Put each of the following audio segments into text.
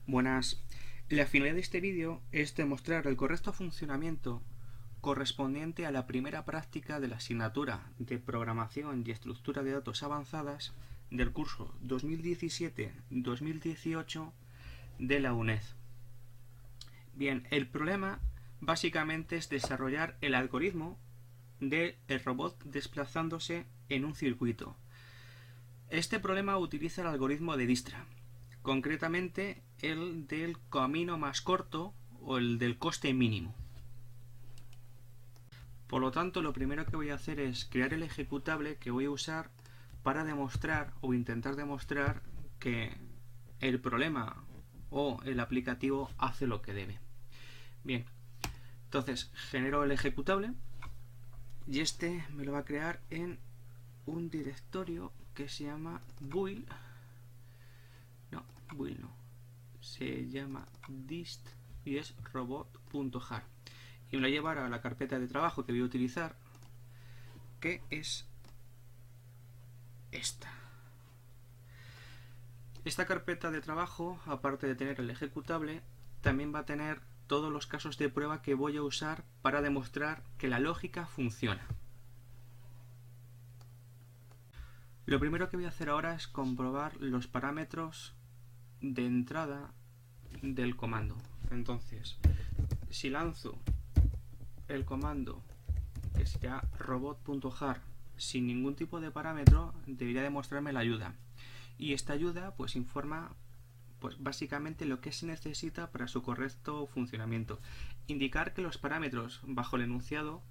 Buenas. La finalidad de este vídeo es demostrar el correcto funcionamiento correspondiente a la primera práctica de la asignatura de Programación y Estructura de Datos Avanzadas del curso 2017-2018 de la UNED. Bien, el problema básicamente es desarrollar el algoritmo del robot desplazándose en un circuito. Este problema utiliza el algoritmo de Dijkstra, concretamente el del camino más corto o el del coste mínimo. Por lo tanto, lo primero que voy a hacer es crear el ejecutable que voy a usar para demostrar o intentar demostrar que el problema o el aplicativo hace lo que debe. Bien, entonces genero el ejecutable y este me lo va a crear en un directorio que se llama build. Build no, se llama dist y es robot.jar y me lo va a llevar a la carpeta de trabajo que voy a utilizar, que es esta. Esta carpeta de trabajo, aparte de tener el ejecutable, también va a tener todos los casos de prueba que voy a usar para demostrar que la lógica funciona. Lo primero que voy a hacer ahora es comprobar los parámetros de entrada del comando. Entonces, si lanzo el comando que sea robot.jar sin ningún tipo de parámetro, debería demostrarme la ayuda. Y esta ayuda pues informa básicamente lo que se necesita para su correcto funcionamiento. Indicar que los parámetros bajo el enunciado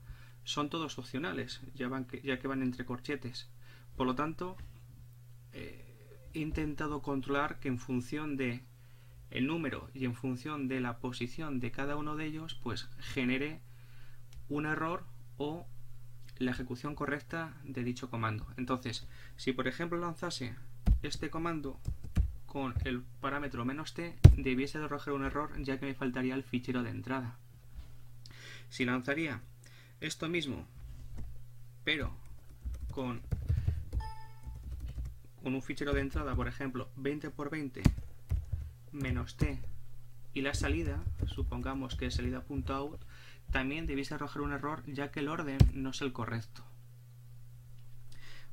son todos opcionales, ya que van entre corchetes. Por lo tanto, he intentado controlar que en función de el número y en función de la posición de cada uno de ellos, pues genere un error o la ejecución correcta de dicho comando. Entonces, si por ejemplo lanzase este comando con el parámetro -t, debiese de arrojar un error, ya que me faltaría el fichero de entrada. Si lanzaría esto mismo, pero con un fichero de entrada, por ejemplo 20×20 -t, y la salida, supongamos que es salida.out, también debiese arrojar un error, ya que el orden no es el correcto.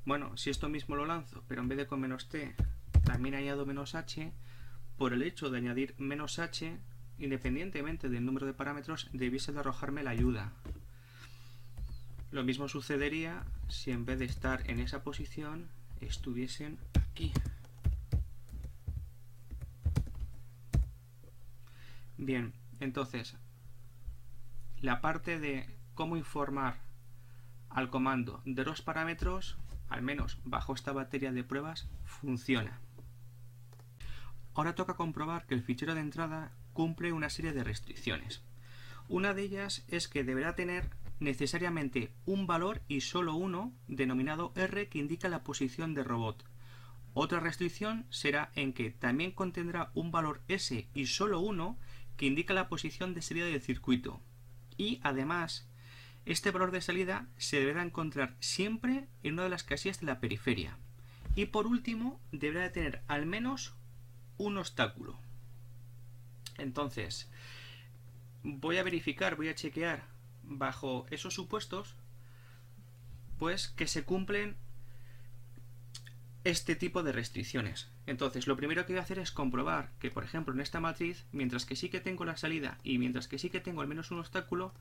Bueno, si esto mismo lo lanzo, pero en vez de con -t también añado -h, por el hecho de añadir -h, independientemente del número de parámetros, debiese de arrojarme la ayuda. Lo mismo sucedería si en vez de estar en esa posición estuviesen aquí. Bien, entonces la parte de cómo informar al comando de los parámetros, al menos bajo esta batería de pruebas, funciona. Ahora toca comprobar que el fichero de entrada cumple una serie de restricciones. Una de ellas es que deberá tener necesariamente un valor y solo uno, denominado R, que indica la posición de robot. Otra restricción será en que también contendrá un valor S y solo uno, que indica la posición de salida del circuito. Y además, este valor de salida se deberá encontrar siempre en una de las casillas de la periferia. Y por último, deberá de tener al menos un obstáculo. Entonces, voy a verificar, voy a chequear bajo esos supuestos, pues que se cumplen este tipo de restricciones. Entonces, lo primero que voy a hacer es comprobar que, por ejemplo, en esta matriz, mientras que sí que tengo la salida y mientras que sí que tengo al menos un obstáculo,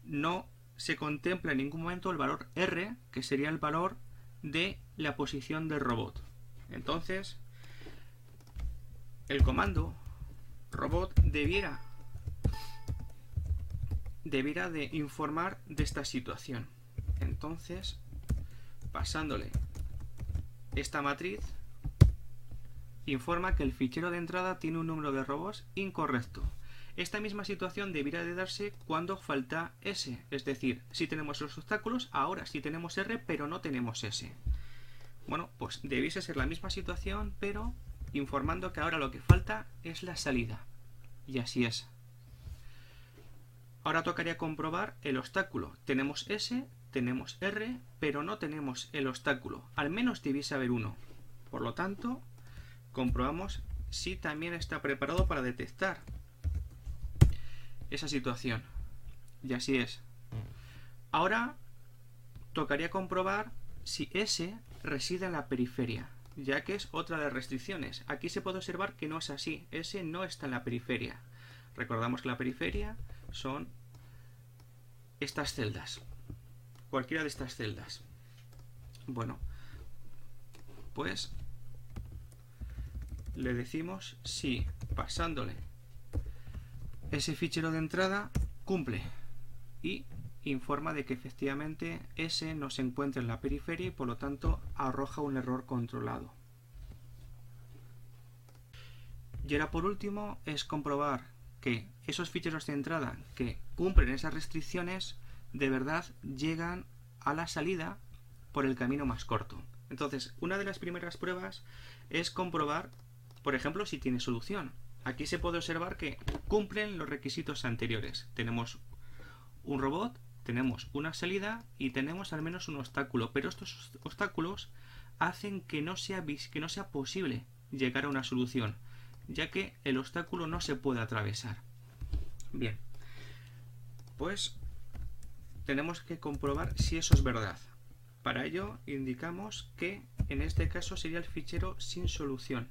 no se contempla en ningún momento el valor R, que sería el valor de la posición del robot. Entonces, el comando robot debiera de informar de esta situación. Entonces, pasándole esta matriz, informa que el fichero de entrada tiene un número de robots incorrecto. Esta misma situación debería de darse cuando falta S, es decir, si tenemos los obstáculos, ahora sí tenemos R, pero no tenemos S. Bueno, pues debiese ser la misma situación, pero informando que ahora lo que falta es la salida. Y así es. Ahora tocaría comprobar el obstáculo. Tenemos S, tenemos R, pero no tenemos el obstáculo. Al menos debiese haber uno. Por lo tanto, comprobamos si también está preparado para detectar esa situación. Y así es. Ahora tocaría comprobar si S reside en la periferia, ya que es otra de las restricciones. Aquí se puede observar que no es así. S no está en la periferia. Recordamos que la periferia son estas celdas. Cualquiera de estas celdas. Bueno, pues le decimos si pasándole ese fichero de entrada cumple y informa de que efectivamente S no se encuentra en la periferia y por lo tanto arroja un error controlado. Y ahora por último es comprobar que esos ficheros de entrada que cumplen esas restricciones de verdad llegan a la salida por el camino más corto. Entonces, una de las primeras pruebas es comprobar, por ejemplo, si tiene solución. Aquí se puede observar que cumplen los requisitos anteriores. Tenemos un robot, tenemos una salida y tenemos al menos un obstáculo, pero estos obstáculos hacen que no sea posible llegar a una solución, ya que el obstáculo no se puede atravesar. Bien, pues tenemos que comprobar si eso es verdad. Para ello indicamos que en este caso sería el fichero sin solución,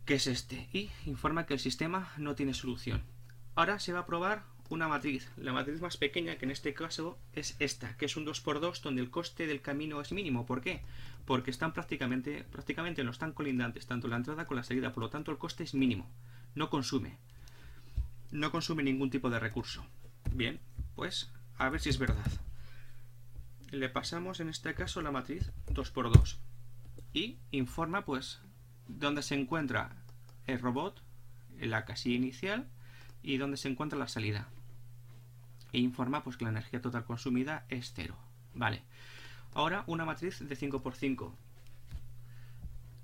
que es este, y informa que el sistema no tiene solución. Ahora se va a probar una matriz, la matriz más pequeña, que en este caso es esta, que es un 2×2 donde el coste del camino es mínimo. ¿Por qué? Porque están prácticamente no están colindantes, tanto la entrada como la salida, por lo tanto el coste es mínimo, no consume ningún tipo de recurso. Bien, pues a ver si es verdad. Le pasamos en este caso la matriz 2×2 y informa pues dónde se encuentra el robot en la casilla inicial y dónde se encuentra la salida, e informa pues que la energía total consumida es 0. Vale, ahora una matriz de 5×5.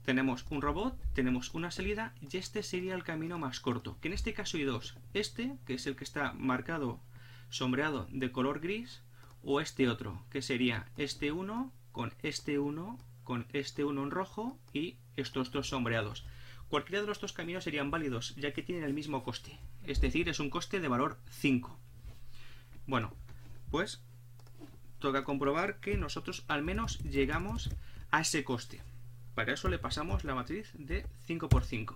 Tenemos un robot, tenemos una salida y este sería el camino más corto, que en este caso hay dos. Este, que es el que está marcado, sombreado de color gris, o este otro, que sería este uno con este uno con este uno en rojo y estos dos sombreados. Cualquiera de los dos caminos serían válidos, ya que tienen el mismo coste, es decir, es un coste de valor 5. Bueno, pues toca comprobar que nosotros al menos llegamos a ese coste. Para eso le pasamos la matriz de 5×5.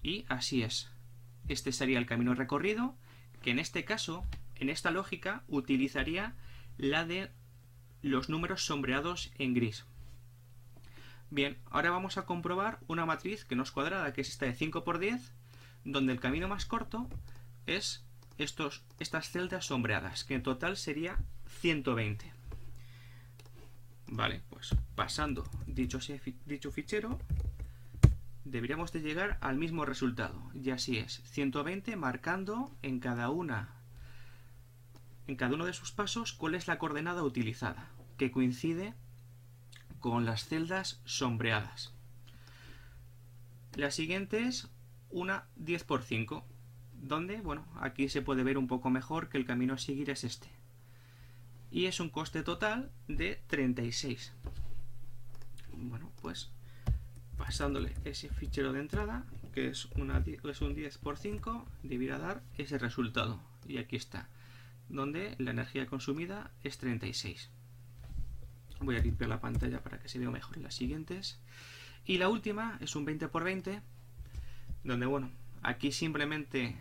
Y así es. Este sería el camino recorrido, que en este caso, en esta lógica, utilizaría la de los números sombreados en gris. Bien, ahora vamos a comprobar una matriz que no es cuadrada, que es esta de 5×10, donde el camino más corto es estas celdas sombreadas, que en total sería 120. Vale, pues pasando dicho fichero, deberíamos de llegar al mismo resultado, y así es, 120 marcando en cada uno de sus pasos cuál es la coordenada utilizada, que coincide con las celdas sombreadas. La siguiente es una 10×5, donde, bueno, aquí se puede ver un poco mejor que el camino a seguir es este. Y es un coste total de 36. Bueno, pues pasándole ese fichero de entrada, que es un 10×5, debería dar ese resultado. Y aquí está, donde la energía consumida es 36. Voy a limpiar la pantalla para que se vea mejor en las siguientes. Y la última es un 20×20, donde, bueno, aquí simplemente,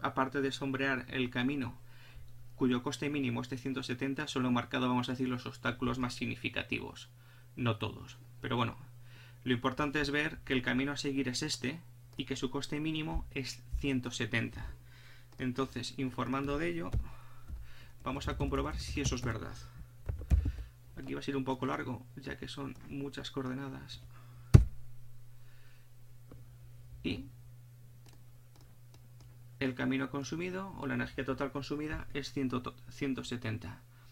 aparte de sombrear el camino, cuyo coste mínimo es de 170, solo he marcado, vamos a decir, los obstáculos más significativos. No todos. Pero bueno, lo importante es ver que el camino a seguir es este y que su coste mínimo es 170. Entonces, informando de ello, vamos a comprobar si eso es verdad. Aquí va a ser un poco largo, ya que son muchas coordenadas. Y el camino consumido, o la energía total consumida, es 170.